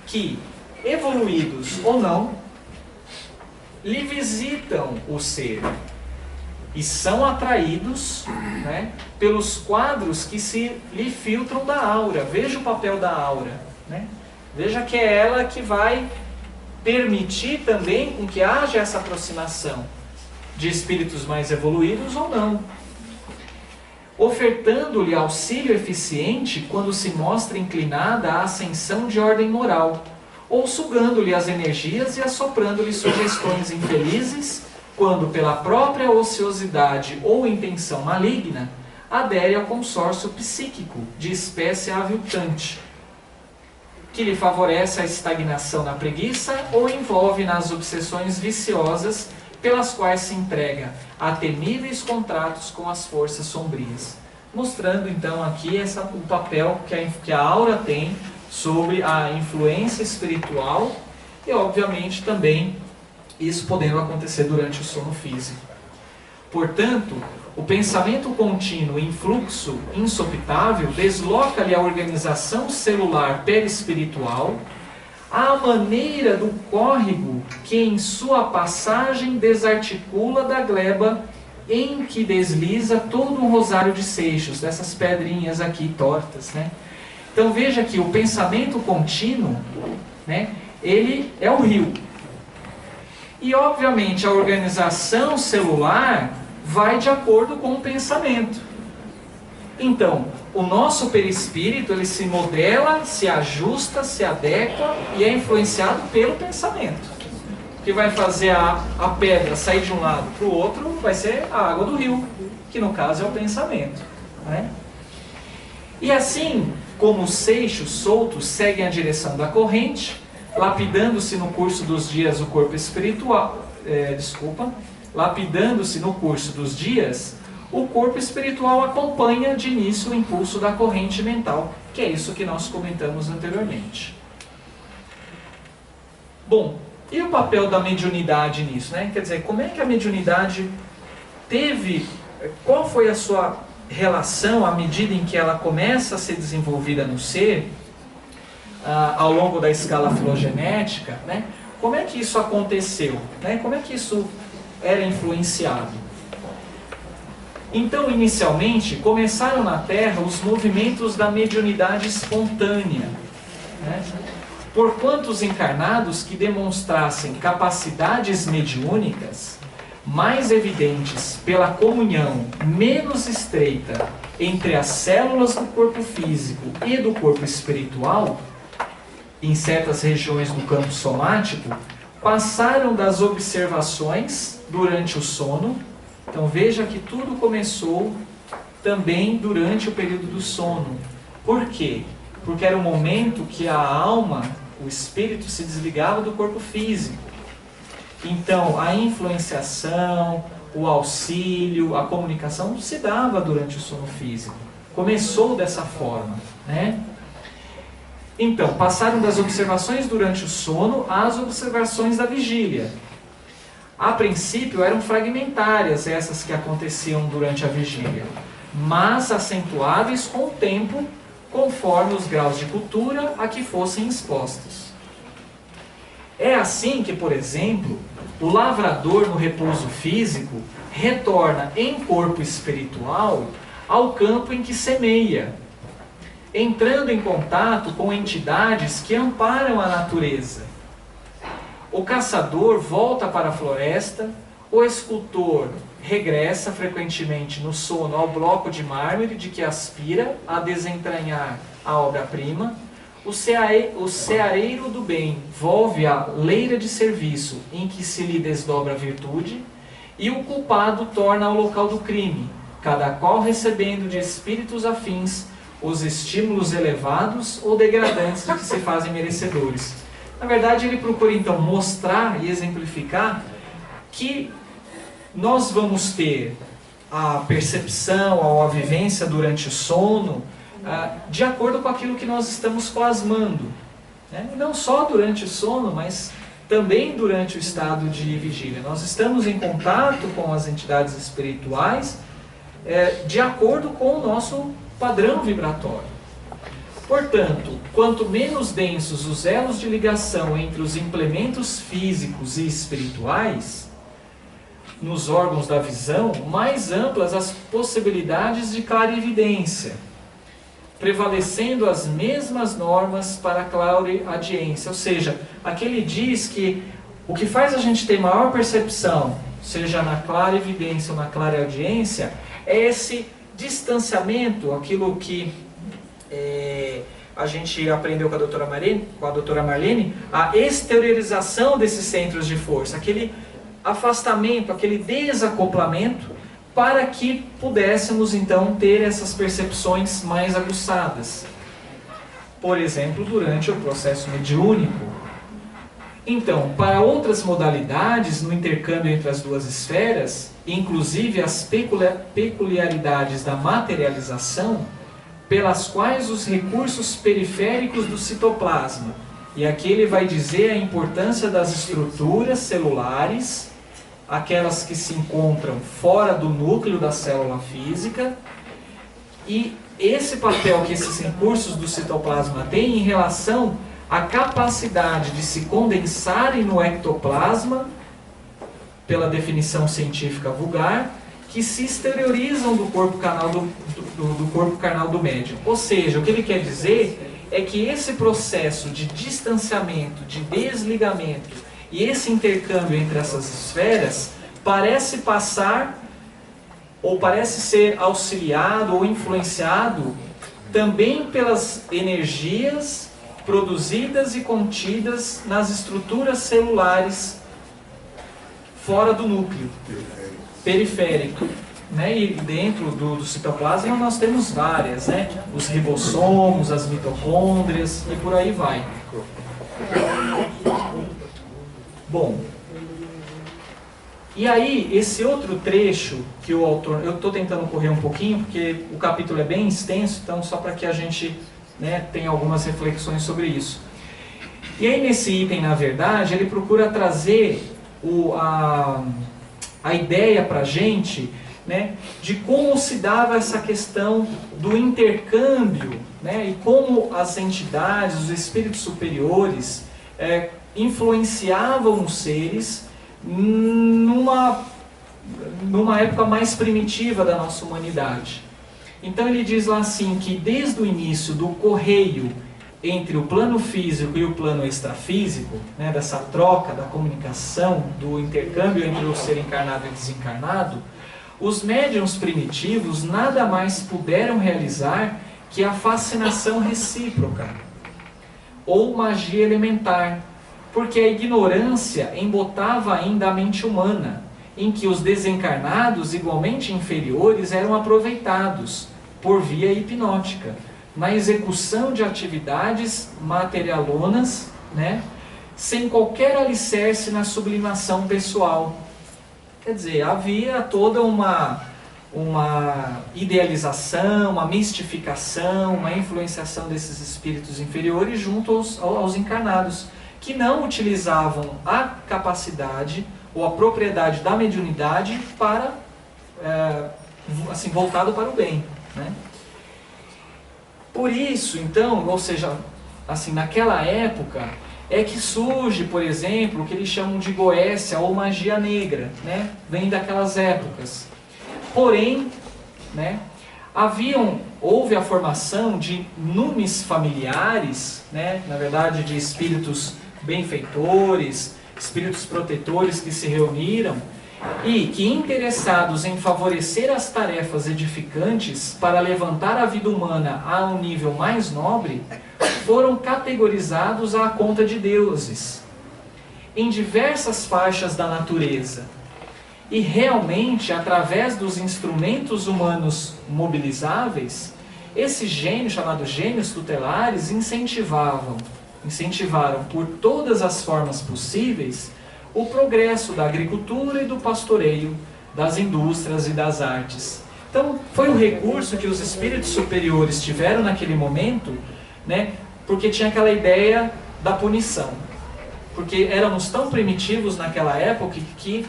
que, evoluídos ou não, lhe visitam o ser e são atraídos, né, pelos quadros que se lhe filtram da aura. Veja o papel da aura, né? Veja que é ela que vai permitir também com que haja essa aproximação de espíritos mais evoluídos ou não, ofertando-lhe auxílio eficiente quando se mostra inclinada à ascensão de ordem moral, ou sugando-lhe as energias e assoprando-lhe sugestões infelizes, quando pela própria ociosidade ou intenção maligna, adere ao consórcio psíquico de espécie aviltante, que lhe favorece a estagnação na preguiça ou envolve nas obsessões viciosas pelas quais se entrega a temíveis contratos com as forças sombrias. Mostrando então aqui o papel que a aura tem sobre a influência espiritual e obviamente também isso podendo acontecer durante o sono físico. Portanto, o pensamento contínuo em fluxo insopitável desloca-lhe a organização celular perispiritual à maneira do córrego que em sua passagem desarticula da gleba em que desliza todo um rosário de seixos, dessas pedrinhas aqui tortas, né? Então veja que o pensamento contínuo, né, ele é o rio. E, obviamente, a organização celular vai de acordo com o pensamento. Então, o nosso perispírito, ele se modela, se ajusta, se adequa e é influenciado pelo pensamento. O que vai fazer a pedra sair de um lado para o outro vai ser a água do rio, que no caso é o pensamento, né? E assim como os seixos soltos seguem a direção da corrente, lapidando-se no curso dos dias o corpo espiritual, lapidando-se no curso dos dias, o corpo espiritual acompanha de início o impulso da corrente mental, que é isso que nós comentamos anteriormente. Bom, e o papel da mediunidade nisso, né? Quer dizer, como é que a mediunidade teve, qual foi a sua relação à medida em que ela começa a ser desenvolvida no ser, ao longo da escala filogenética, né? Como é que isso aconteceu, né? Como é que isso era influenciado? Então, inicialmente, começaram na Terra os movimentos da mediunidade espontânea, né? Porquanto os encarnados que demonstrassem capacidades mediúnicas mais evidentes pela comunhão menos estreita entre as células do corpo físico e do corpo espiritual, em certas regiões do campo somático, passaram das observações durante o sono. Então veja que tudo começou também durante o período do sono. Por quê? Porque era o momento que a alma, o espírito, se desligava do corpo físico. Então a influenciação, o auxílio, a comunicação se dava durante o sono físico. Começou dessa forma, né? Então, passaram das observações durante o sono às observações da vigília. A princípio eram fragmentárias essas que aconteciam durante a vigília, mas acentuáveis com o tempo, conforme os graus de cultura a que fossem expostos. É assim que, por exemplo, o lavrador no repouso físico retorna em corpo espiritual ao campo em que semeia, entrando em contato com entidades que amparam a natureza. O caçador volta para a floresta, o escultor regressa frequentemente no sono ao bloco de mármore de que aspira a desentranhar a obra-prima, o ceareiro do bem volve à leira de serviço em que se lhe desdobra a virtude, e o culpado torna ao local do crime, cada qual recebendo de espíritos afins os estímulos elevados ou degradantes de que se fazem merecedores. Na verdade, ele procura então mostrar e exemplificar que nós vamos ter a percepção ou a vivência durante o sono de acordo com aquilo que nós estamos plasmando, né? Não só durante o sono, mas também durante o estado de vigília. Nós estamos em contato com as entidades espirituais de acordo com o nosso padrão vibratório. Portanto, quanto menos densos os elos de ligação entre os implementos físicos e espirituais, nos órgãos da visão, mais amplas as possibilidades de clarividência, prevalecendo as mesmas normas para a clareaudiência. Ou seja, aqui ele diz que o que faz a gente ter maior percepção, seja na clarividência ou na clareaudiência, é esse distanciamento, aquilo que a gente aprendeu com a doutora Marlene, a exteriorização desses centros de força, aquele afastamento, aquele desacoplamento, para que pudéssemos então ter essas percepções mais aguçadas. Por exemplo, durante o processo mediúnico. Então, para outras modalidades, no intercâmbio entre as duas esferas, inclusive as peculiaridades da materialização, pelas quais os recursos periféricos do citoplasma, e aqui ele vai dizer a importância das estruturas celulares, aquelas que se encontram fora do núcleo da célula física, e esse papel que esses recursos do citoplasma têm em relação à capacidade de se condensarem no ectoplasma, pela definição científica vulgar, que se exteriorizam do corpo carnal do médium. Ou seja, o que ele quer dizer é que esse processo de distanciamento, de desligamento e esse intercâmbio entre essas esferas parece passar ou parece ser auxiliado ou influenciado também pelas energias produzidas e contidas nas estruturas celulares fora do núcleo periférico. Né? E dentro do citoplasma nós temos várias, né? Os ribossomos, as mitocôndrias e por aí vai. Bom, e aí esse outro trecho que o autor... Eu estou tentando correr um pouquinho porque o capítulo é bem extenso, então só para que a gente, né, tenha algumas reflexões sobre isso. E aí nesse item, na verdade, ele procura trazer a ideia para a gente, né, de como se dava essa questão do intercâmbio, né, e como as entidades, os espíritos superiores influenciavam os seres numa época mais primitiva da nossa humanidade. Então ele diz lá assim que desde o início do correio entre o plano físico e o plano extrafísico, né, dessa troca, da comunicação, do intercâmbio entre o ser encarnado e desencarnado, os médiuns primitivos nada mais puderam realizar que a fascinação recíproca, ou magia elementar, porque a ignorância embotava ainda a mente humana, em que os desencarnados igualmente inferiores eram aproveitados, por via hipnótica, na execução de atividades materialonas, né, sem qualquer alicerce na sublimação pessoal. Quer dizer, havia toda uma idealização, uma mistificação, uma influenciação desses espíritos inferiores junto aos encarnados, que não utilizavam a capacidade ou a propriedade da mediunidade para, assim, voltado para o bem, né? Por isso, então, ou seja, assim, naquela época, é que surge, por exemplo, o que eles chamam de goécia ou magia negra, né? Vem daquelas épocas. Porém, né, houve a formação de numes familiares, né? Na verdade, de espíritos benfeitores, espíritos protetores que se reuniram e que, interessados em favorecer as tarefas edificantes para levantar a vida humana a um nível mais nobre, foram categorizados à conta de deuses, em diversas faixas da natureza. E realmente, através dos instrumentos humanos mobilizáveis, esses gênios, chamados gênios tutelares, incentivaram por todas as formas possíveis o progresso da agricultura e do pastoreio, das indústrias e das artes. Então, foi um recurso que os espíritos superiores tiveram naquele momento, né, porque tinha aquela ideia da punição. Porque éramos tão primitivos naquela época que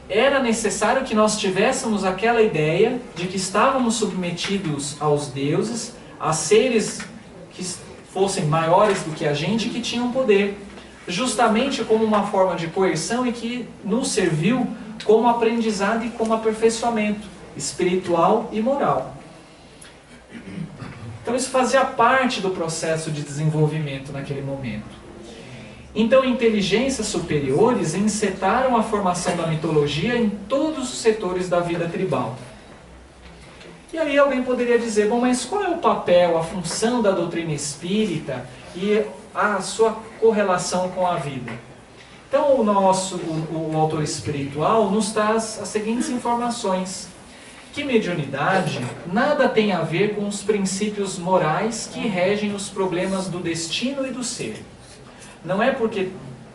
era necessário que nós tivéssemos aquela ideia de que estávamos submetidos aos deuses, a seres que fossem maiores do que a gente e que tinham poder, justamente como uma forma de coerção e que nos serviu como aprendizado e como aperfeiçoamento espiritual e moral. Então isso fazia parte do processo de desenvolvimento naquele momento. Então inteligências superiores encetaram a formação da mitologia em todos os setores da vida tribal. E aí alguém poderia dizer, bom, mas qual é o papel, a função da doutrina espírita e a sua correlação com a vida? Então o autor espiritual nos traz as seguintes informações. Que mediunidade nada tem a ver com os princípios morais que regem os problemas do destino e do ser. Não é porque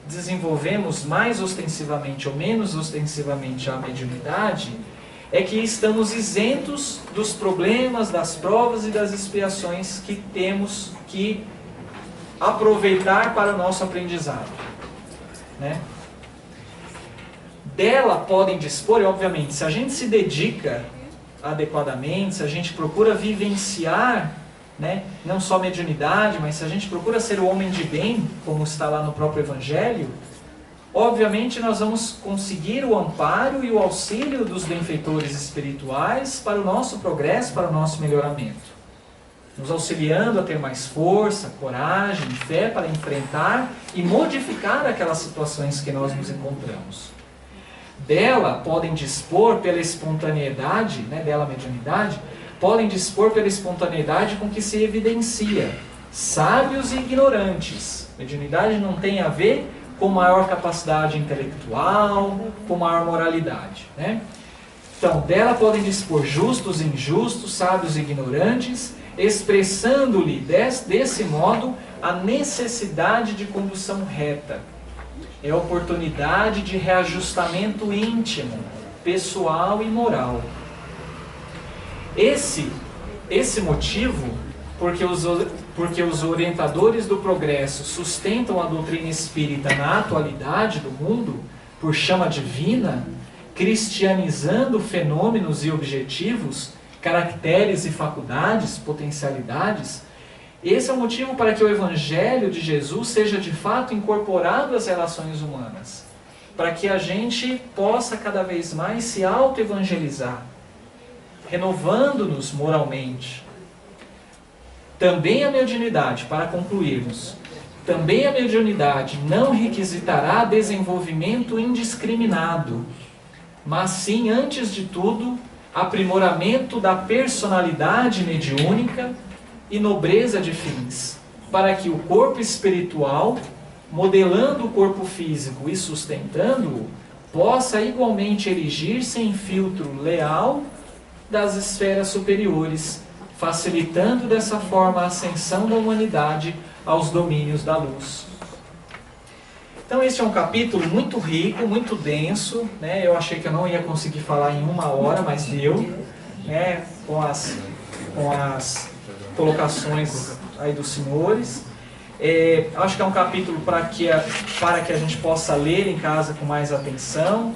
desenvolvemos mais ostensivamente ou menos ostensivamente a mediunidade, é que estamos isentos dos problemas, das provas e das expiações que temos que aproveitar para o nosso aprendizado, né? Dela podem dispor, e obviamente, se a gente se dedica adequadamente, se a gente procura vivenciar, né, não só mediunidade, mas se a gente procura ser o homem de bem, como está lá no próprio Evangelho, obviamente nós vamos conseguir o amparo e o auxílio dos benfeitores espirituais para o nosso progresso, para o nosso melhoramento. nos auxiliando a ter mais força, coragem, fé para enfrentar e modificar aquelas situações que nós nos encontramos. Dela podem dispor pela espontaneidade, né, dela a mediunidade, podem dispor pela espontaneidade com que se evidencia sábios e ignorantes. Mediunidade não tem a ver com maior capacidade intelectual, com maior moralidade, né? Então, dela podem dispor justos e injustos, sábios e ignorantes, expressando-lhe desse modo a necessidade de condução reta. É a oportunidade de reajustamento íntimo, pessoal e moral. Esse motivo, porque os orientadores do progresso sustentam a doutrina espírita na atualidade do mundo, por chama divina, cristianizando fenômenos e objetivos, caracteres e faculdades, potencialidades, esse é o motivo para que o Evangelho de Jesus seja de fato incorporado às relações humanas, para que a gente possa cada vez mais se auto-evangelizar, renovando-nos moralmente. Também a mediunidade, para concluirmos, também a mediunidade não requisitará desenvolvimento indiscriminado, mas sim, antes de tudo, aprimoramento da personalidade mediúnica e nobreza de fins, para que o corpo espiritual, modelando o corpo físico e sustentando-o, possa igualmente erigir-se em filtro leal das esferas superiores, facilitando dessa forma a ascensão da humanidade aos domínios da luz. Então este é um capítulo muito rico, muito denso, né? Eu achei que eu não ia conseguir falar em 1 hora, mas deu, né? com as colocações aí dos senhores. Acho que é um capítulo para que a gente possa ler em casa com mais atenção.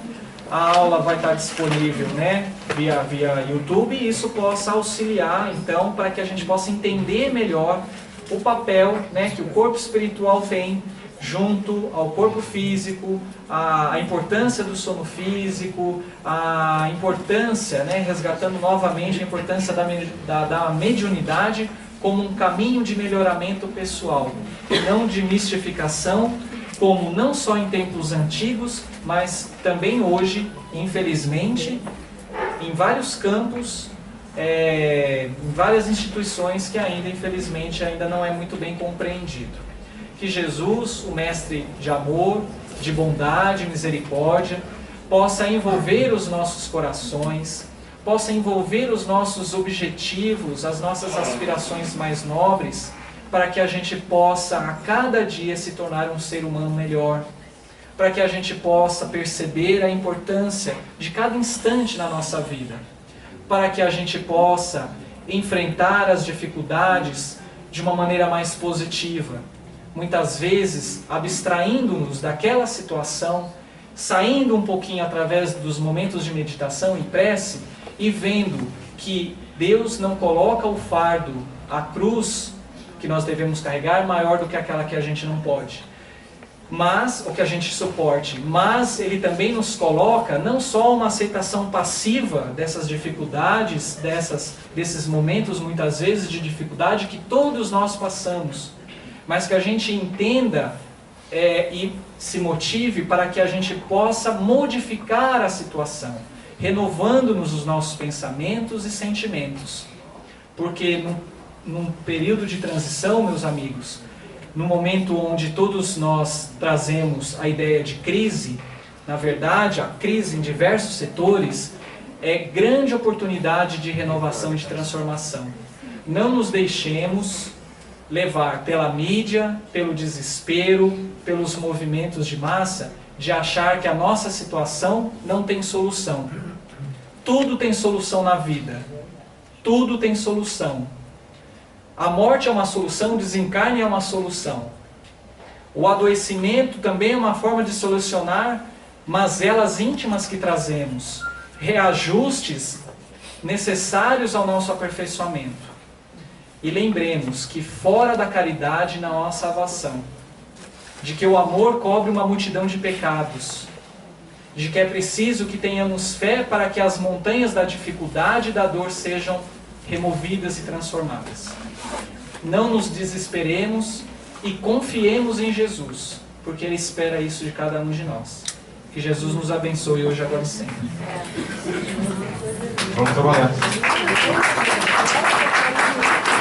A aula vai estar disponível, né, via YouTube, e isso possa auxiliar, então, para que a gente possa entender melhor o papel, né, que o corpo espiritual tem junto ao corpo físico, a importância do sono físico, a importância, né, resgatando novamente a importância da mediunidade como um caminho de melhoramento pessoal, não de mistificação, como não só em tempos antigos, mas também hoje, infelizmente, em vários campos, em várias instituições que ainda, infelizmente, ainda não é muito bem compreendido. Que Jesus, o Mestre de amor, de bondade, misericórdia, possa envolver os nossos corações, possa envolver os nossos objetivos, as nossas aspirações mais nobres, para que a gente possa a cada dia se tornar um ser humano melhor, para que a gente possa perceber a importância de cada instante na nossa vida, para que a gente possa enfrentar as dificuldades de uma maneira mais positiva, muitas vezes abstraindo-nos daquela situação, saindo um pouquinho através dos momentos de meditação e prece e vendo que Deus não coloca o fardo, a cruz que nós devemos carregar maior do que aquela que a gente não pode, mas o que a gente suporte, mas Ele também nos coloca não só uma aceitação passiva dessas dificuldades, desses momentos muitas vezes de dificuldade que todos nós passamos, mas que a gente entenda e se motive para que a gente possa modificar a situação, renovando-nos os nossos pensamentos e sentimentos. Porque num período de transição, meus amigos, no momento onde todos nós trazemos a ideia de crise, na verdade, a crise em diversos setores é grande oportunidade de renovação e de transformação. Não nos deixemos levar pela mídia, pelo desespero, pelos movimentos de massa, de achar que a nossa situação não tem solução. Tudo tem solução na vida. Tudo tem solução. A morte é uma solução, o desencarne é uma solução. O adoecimento também é uma forma de solucionar mazelas íntimas que trazemos, reajustes necessários ao nosso aperfeiçoamento. E lembremos que fora da caridade não há salvação, de que o amor cobre uma multidão de pecados, de que é preciso que tenhamos fé para que as montanhas da dificuldade e da dor sejam removidas e transformadas. Não nos desesperemos e confiemos em Jesus, porque Ele espera isso de cada um de nós. Que Jesus nos abençoe hoje, agora e sempre. Vamos trabalhar.